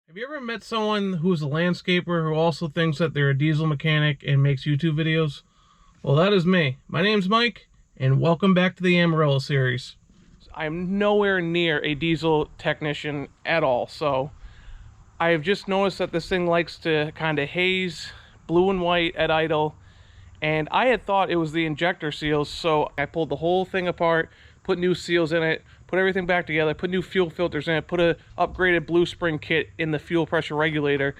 Have you ever met someone who's a landscaper who also thinks that they're a diesel mechanic and makes YouTube videos? Well, that is me. My name's Mike, and welcome back to the Amarillo series. I'm nowhere near a diesel technician at all, so I have just noticed that this thing likes to kind of haze blue and white at idle, and I had thought it was the injector seals, so I pulled the whole thing apart, put new seals in it, put everything back together, put new fuel filters in it, put a upgraded blue spring kit in the fuel pressure regulator,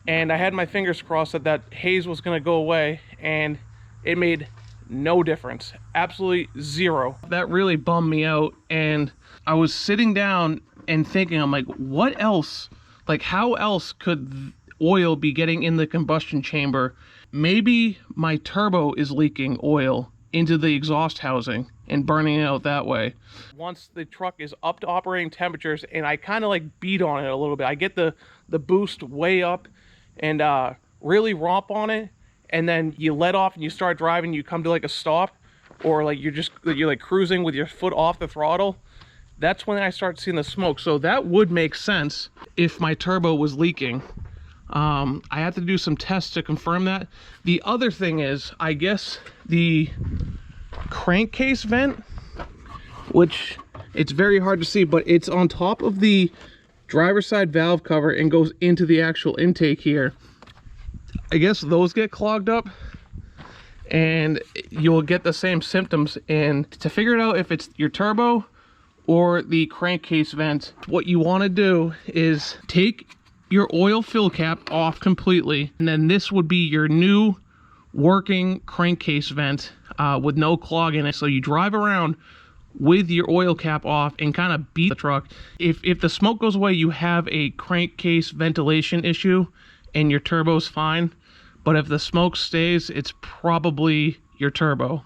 and I had my fingers crossed that that haze was going to go away, and it made no difference. Absolutely zero. That really bummed me out, and I was sitting down and thinking, I'm like, what else? Like, how else could oil be getting in the combustion chamber? Maybe my turbo is leaking oil into the exhaust housing and burning it out that way. Once the truck is up to operating temperatures and I kind of like beat on it a little bit, I get the boost way up and really romp on it, and then you let off and you start driving, you come to like a stop, or like you're like cruising with your foot off the throttle. That's when I start seeing the smoke. So that would make sense if my turbo was leaking. I have to do some tests to confirm that. The other thing is, I guess the crankcase vent, which it's very hard to see, but it's on top of the driver's side valve cover and goes into the actual intake here. I guess those get clogged up and you'll get the same symptoms. And to figure it out if it's your turbo or the crankcase vent, what you want to do is take your oil fill cap off completely, and then this would be your new working crankcase vent with no clog in it. So you drive around with your oil cap off and kind of beat the truck. If the smoke goes away, you have a crankcase ventilation issue and your turbo's fine. But if the smoke stays, it's probably your turbo.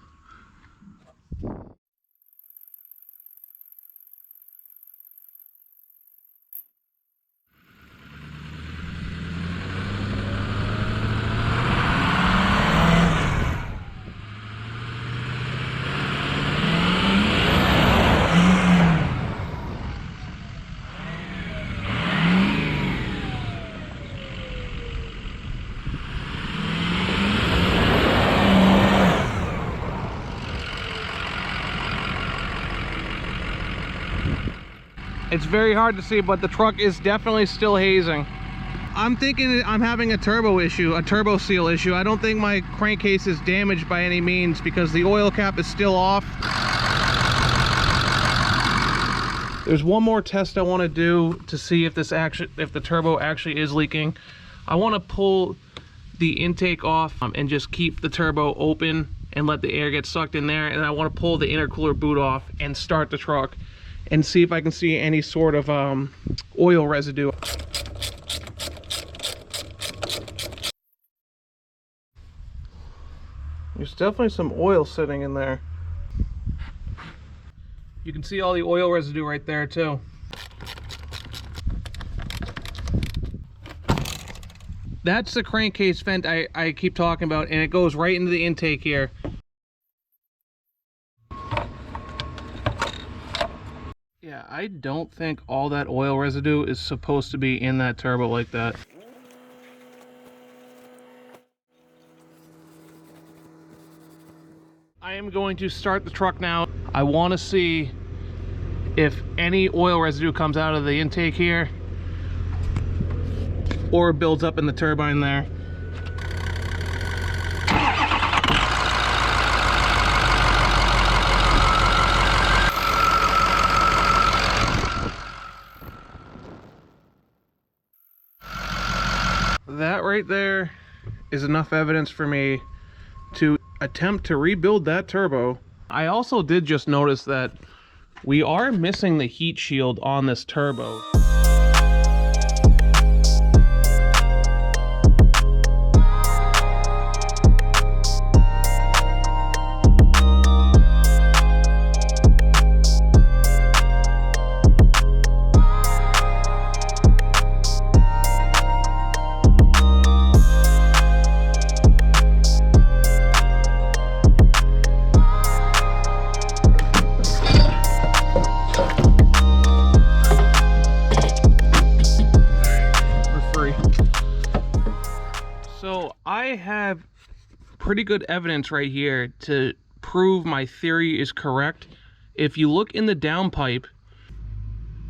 It's very hard to see, but the truck is definitely still hazing. I'm thinking I'm having a turbo issue, a turbo seal issue. I don't think my crankcase is damaged by any means because the oil cap is still off. There's one more test I want to do to see if the turbo actually is leaking. I want to pull the intake off and just keep the turbo open and let the air get sucked in there. And I want to pull the intercooler boot off and start the truck and see if I can see any sort of oil residue. There's definitely some oil sitting in there. You can see all the oil residue right there too. That's the crankcase vent I keep talking about, and it goes right into the intake here. Yeah, I don't think all that oil residue is supposed to be in that turbo like that. I am going to start the truck now. I want to see if any oil residue comes out of the intake here or builds up in the turbine there. That right there is enough evidence for me to attempt to rebuild that turbo. I also did just notice that we are missing the heat shield on this turbo. So I have pretty good evidence right here to prove my theory is correct. If you look in the downpipe,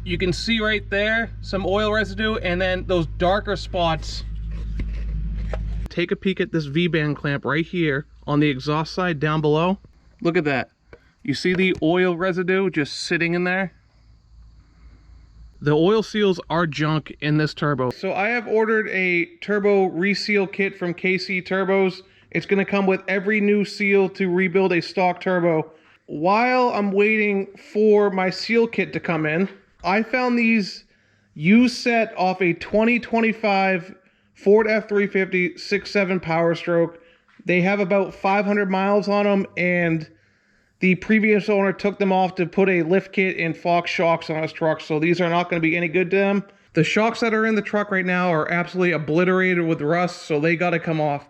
you can see right there some oil residue, and then those darker spots. Take a peek at this V-band clamp right here on the exhaust side down below. Look at that. You see the oil residue just sitting in there? The oil seals are junk in this turbo. So I have ordered a turbo reseal kit from KC Turbos. It's going to come with every new seal to rebuild a stock turbo. While I'm waiting for my seal kit to come in, I found these used set off a 2025 Ford F-350 6.7 Power Stroke. They have about 500 miles on them, and the previous owner took them off to put a lift kit and Fox shocks on his truck, so these are not going to be any good to them. The shocks that are in the truck right now are absolutely obliterated with rust, so they got to come off.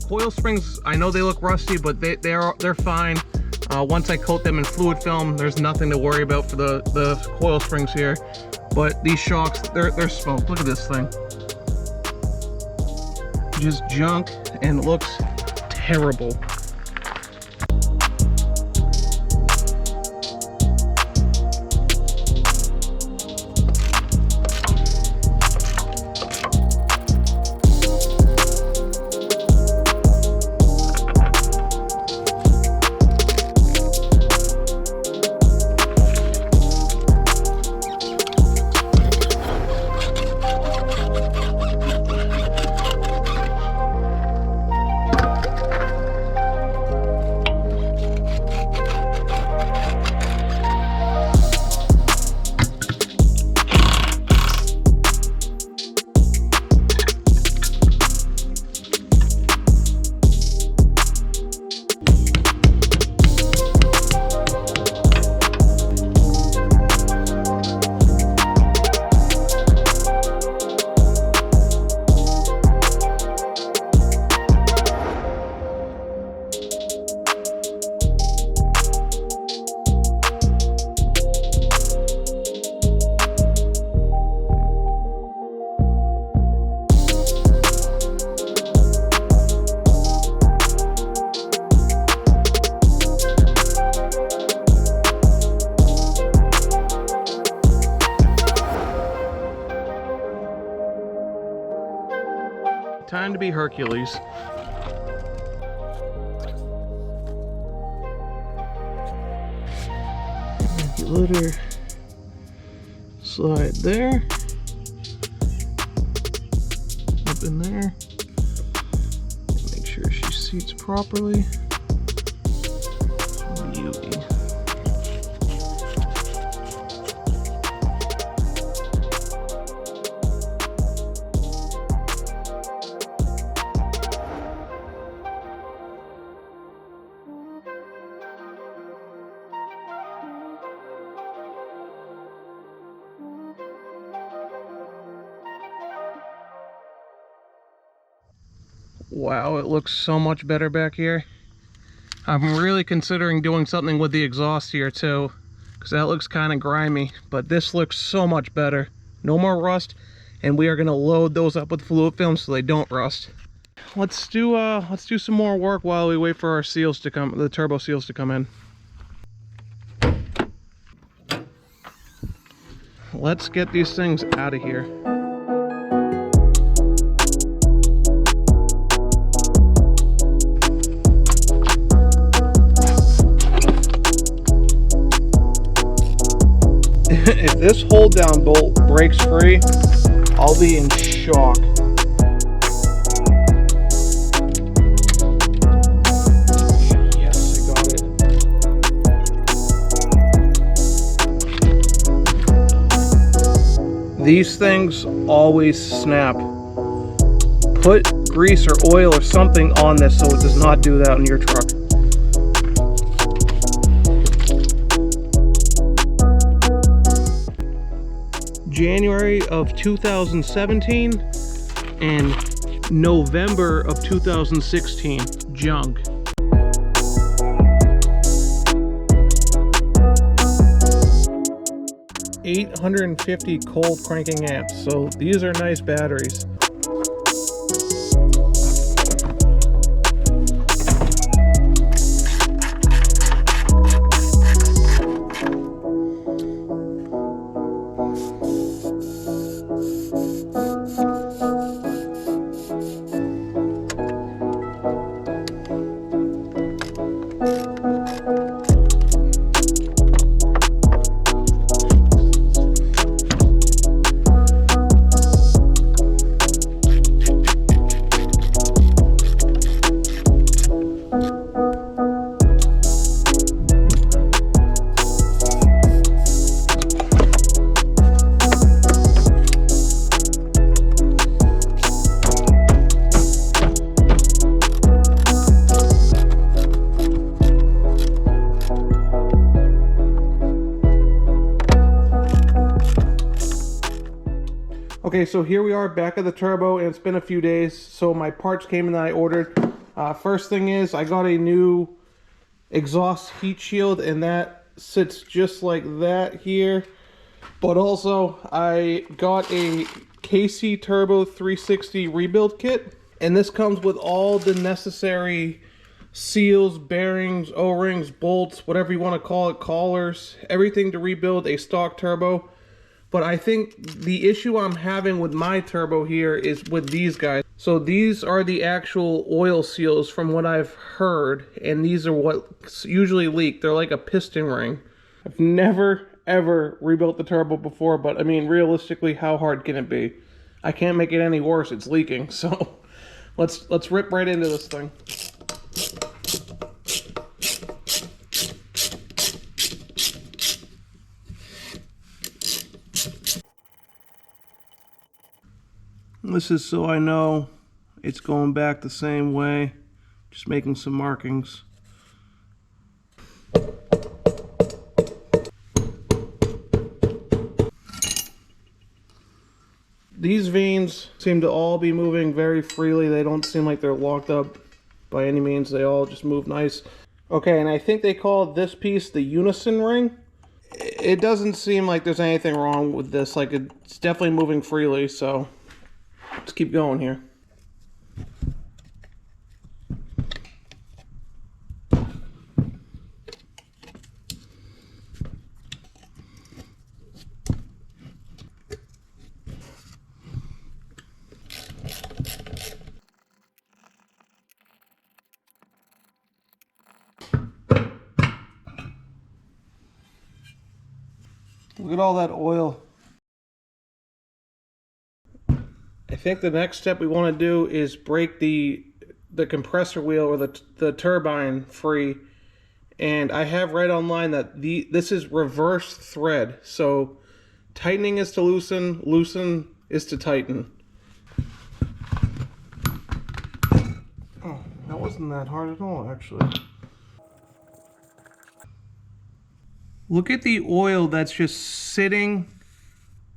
Coil springs, I know they look rusty, but they're fine. Once I coat them in fluid film, there's nothing to worry about for the coil springs here. But these shocks, they're smoked. Look at this thing. Just junk, and it looks terrible. Time to be Hercules. Let her slide there, up in there, make sure she seats properly. Beauty. Wow, it looks so much better back here. I'm really considering doing something with the exhaust here too, because that looks kind of grimy, but this looks so much better. No more rust, and we are going to load those up with fluid film so they don't rust. Let's do some more work while we wait for our seals to come, the turbo seals to come in. Let's get these things out of here. If this hold down bolt breaks free, I'll be in shock. Yes, I got it. These things always snap. Put grease or oil or something on this so it does not do that in your truck. January of 2017 and November of 2016, junk. 850 cold cranking amps, so these are nice batteries. Okay, so here we are back at the turbo, and it's been a few days, so my parts came in that I ordered. First thing is, I got a new exhaust heat shield, and that sits just like that here. But also, I got a KC Turbo 360 rebuild kit, and this comes with all the necessary seals, bearings, O-rings, bolts, whatever you want to call it, collars, everything to rebuild a stock turbo. But I think the issue I'm having with my turbo here is with these guys. So these are the actual oil seals from what I've heard, and these are what usually leak. They're like a piston ring. I've never ever rebuilt the turbo before, but I mean, realistically, how hard can it be? I can't make it any worse. It's leaking. So let's rip right into this thing. This is so I know it's going back the same way, just making some markings. These vanes seem to all be moving very freely. They don't seem like they're locked up by any means. They all just move nice. Okay, and I think they call this piece the unison ring. It doesn't seem like there's anything wrong with this. Like, it's definitely moving freely, so let's keep going here. Look at all that oil. I think the next step we want to do is break the compressor wheel or the turbine free. And I have read online that this is reverse thread. So tightening is to loosen, loosen is to tighten. Oh, that wasn't that hard at all, actually. Look at the oil that's just sitting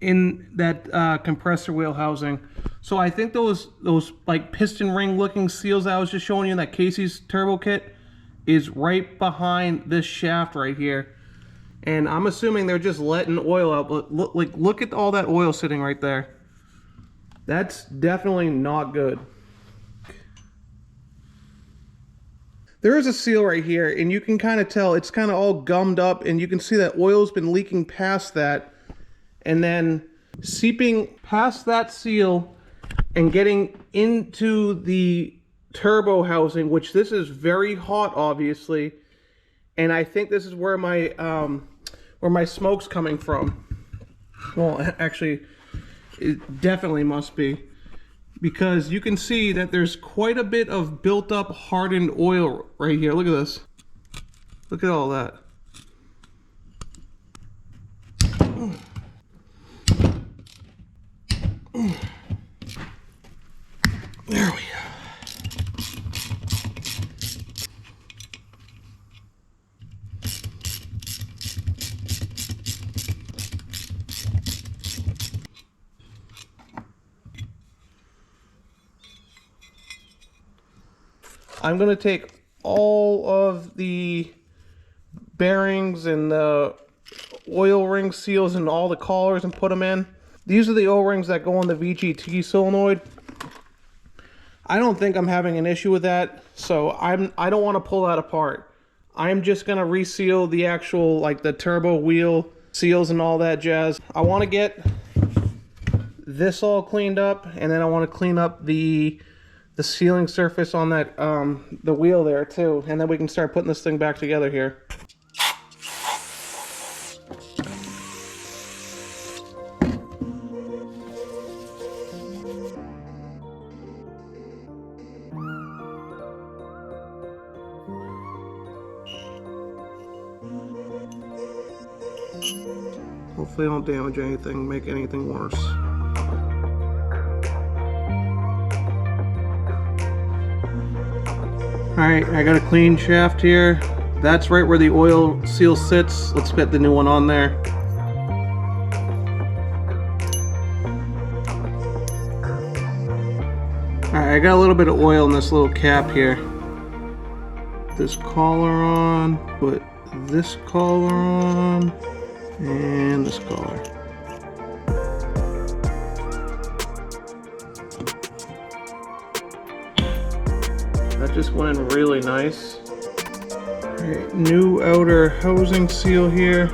in that compressor wheel housing. So I think those like piston ring looking seals I was just showing you in that Casey's turbo kit is right behind this shaft right here. And I'm assuming they're just letting oil out. But look at all that oil sitting right there. That's definitely not good. There is a seal right here, and you can kind of tell it's kind of all gummed up, and you can see that oil's been leaking past that and then seeping past that seal and getting into the turbo housing, which this is very hot, obviously. And I think this is where my smoke's coming from. Well, actually, it definitely must be, because you can see that there's quite a bit of built up hardened oil right here. Look at this. Look at all that. There we go. I'm going to take all of the bearings and the oil ring seals and all the collars and put them in. These are the O-rings that go on the VGT solenoid. I don't think I'm having an issue with that, so I don't want to pull that apart. I'm just gonna reseal the actual, like, the turbo wheel seals and all that jazz. I want to get this all cleaned up, and then I want to clean up the sealing surface on that the wheel there too, and then we can start putting this thing back together here. Hopefully I don't damage anything, make anything worse. Alright, I got a clean shaft here. That's right where the oil seal sits. Let's get the new one on there. Alright, I got a little bit of oil in this little cap here. This collar on, put this collar on, and this collar. That just went in really nice. Alright, new outer housing seal here.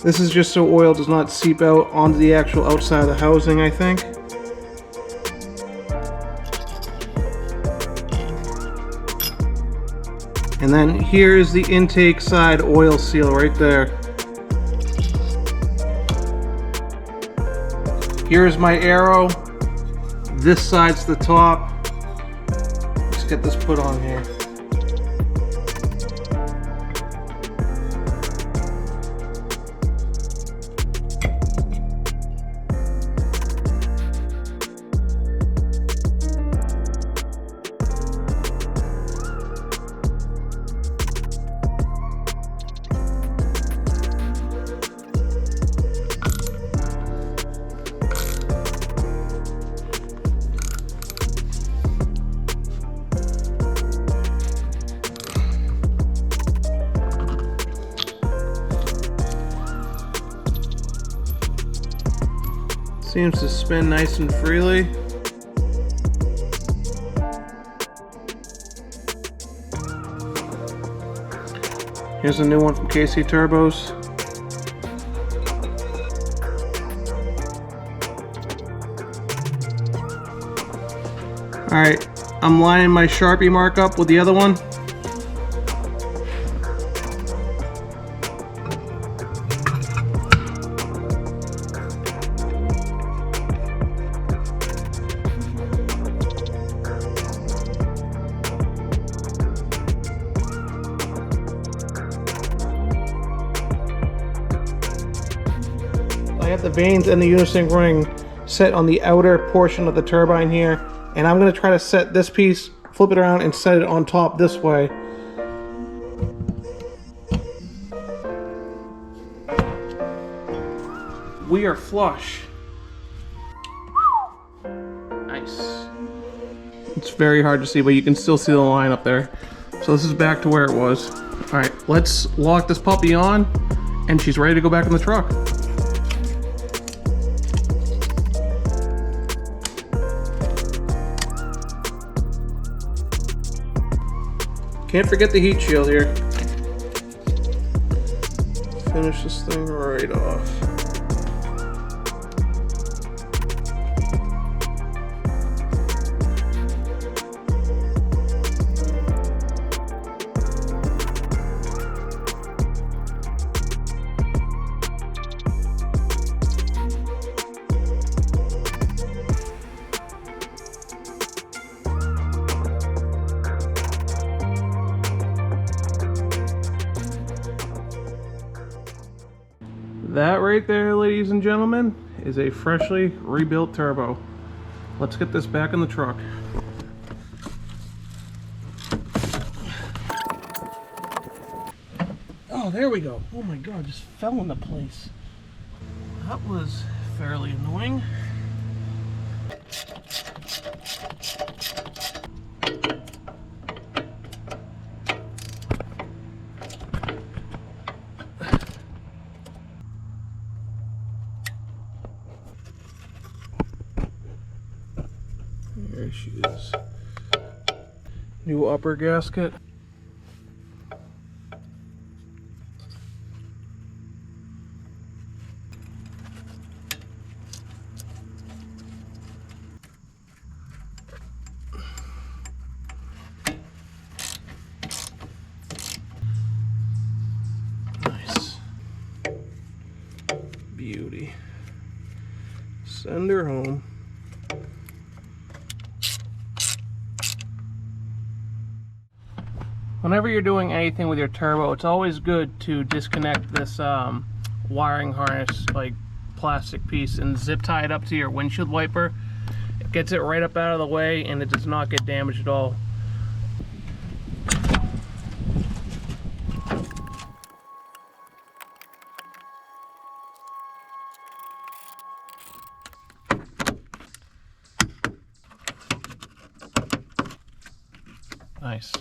This is just so oil does not seep out onto the actual outside of the housing, I think. And then here is the intake side oil seal right there. Here's my arrow. This side's the top. Let's get this put on here. Seems to spin nice and freely. Here's a new one from KC Turbos. Alright, I'm lining my Sharpie mark up with the other one. I have the vanes and the unisync ring set on the outer portion of the turbine here, and I'm going to try to set this piece, flip it around, and set it on top this way. We are flush. Nice. It's very hard to see, but you can still see the line up there. So this is back to where it was. Alright, let's lock this puppy on, and she's ready to go back in the truck. Can't forget the heat shield here. Finish this thing right off. That right there, ladies and gentlemen, is a freshly rebuilt turbo. Let's get this back in the truck. Oh, there we go. Oh my God, just fell into place. That was fairly annoying. There she is. New upper gasket. Nice. Beauty. Send her home. Whenever you're doing anything with your turbo, it's always good to disconnect this wiring harness, like plastic piece, and zip tie it up to your windshield wiper. It gets it right up out of the way and it does not get damaged at all. Nice.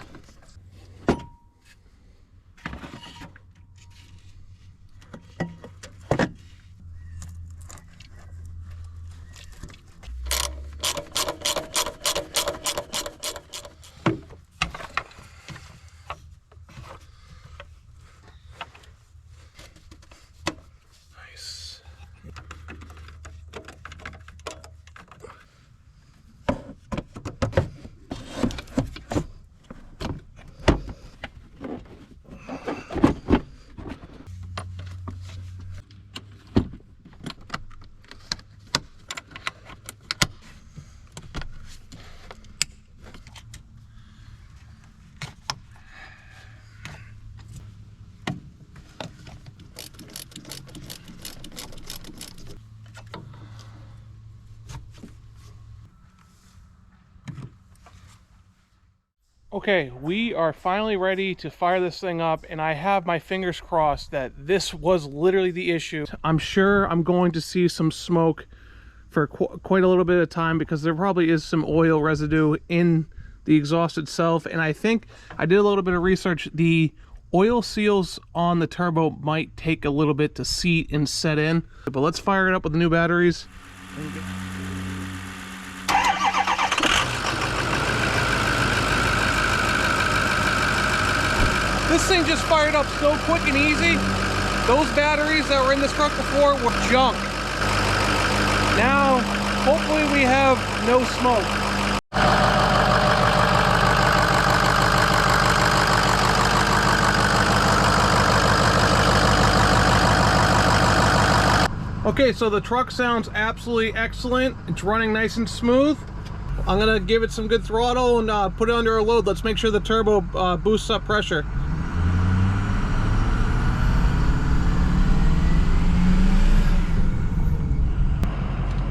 Okay, we are finally ready to fire this thing up, and I have my fingers crossed that this was literally the issue. I'm sure I'm going to see some smoke for quite a little bit of time because there probably is some oil residue in the exhaust itself, and I think I did a little bit of research. The oil seals on the turbo might take a little bit to seat and set in, but let's fire it up with the new batteries. This thing just fired up so quick and easy. Those batteries that were in this truck before were junk. Now, hopefully we have no smoke. Okay, so the truck sounds absolutely excellent. It's running nice and smooth. I'm gonna give it some good throttle and put it under a load. Let's make sure the turbo boosts up pressure.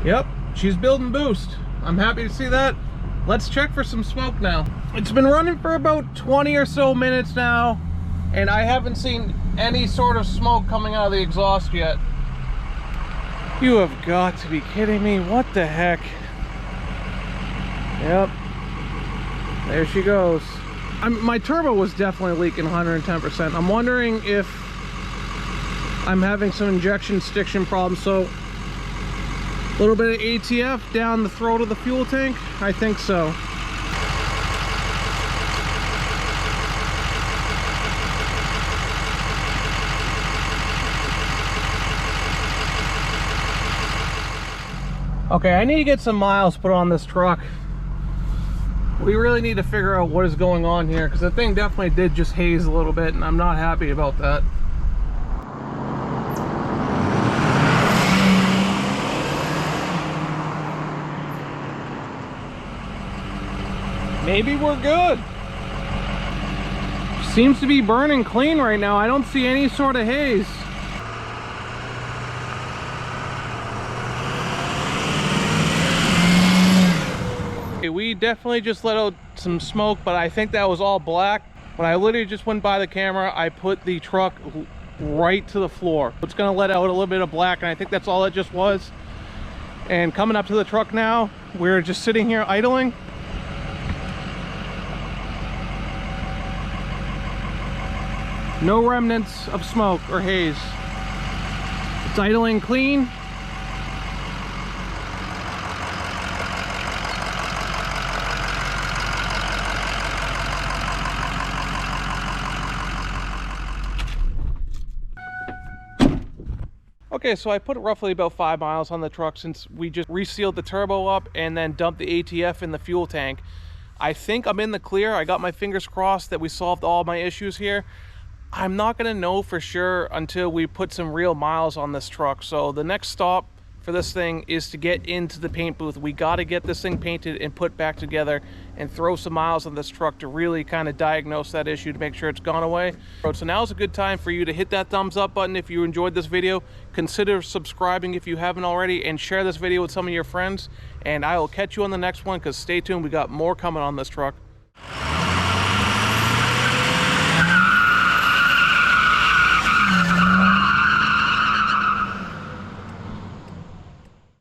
Yep, she's building boost. I'm happy to see that. Let's check for some smoke now. It's been running for about 20 or so minutes now, and I haven't seen any sort of smoke coming out of the exhaust yet. You have got to be kidding me. What the heck? Yep, there she goes. My turbo was definitely leaking 110%. I'm wondering if I'm having some injection stiction problems. So a little bit of ATF down the throat of the fuel tank? I think so. Okay, I need to get some miles put on this truck. We really need to figure out what is going on here, because the thing definitely did just haze a little bit, and I'm not happy about that. Maybe we're good. Seems to be burning clean right now. I don't see any sort of haze. Okay, we definitely just let out some smoke, but I think that was all black. When I literally just went by the camera, I put the truck right to the floor. It's gonna let out a little bit of black, and I think that's all it just was. And coming up to the truck now, we're just sitting here idling. No remnants of smoke or haze. It's idling clean. Okay, so I put roughly about 5 miles on the truck since we just resealed the turbo up and then dumped the ATF in the fuel tank. I think I'm in the clear. I got my fingers crossed that we solved all my issues here. I'm not gonna know for sure until we put some real miles on this truck. So the next stop for this thing is to get into the paint booth. We got to get this thing painted and put back together and throw some miles on this truck to really kind of diagnose that issue to make sure it's gone away. So now is a good time for you to hit that thumbs up button if you enjoyed this video. Consider subscribing if you haven't already, and share this video with some of your friends. And I will catch you on the next one, because stay tuned, we got more coming on this truck.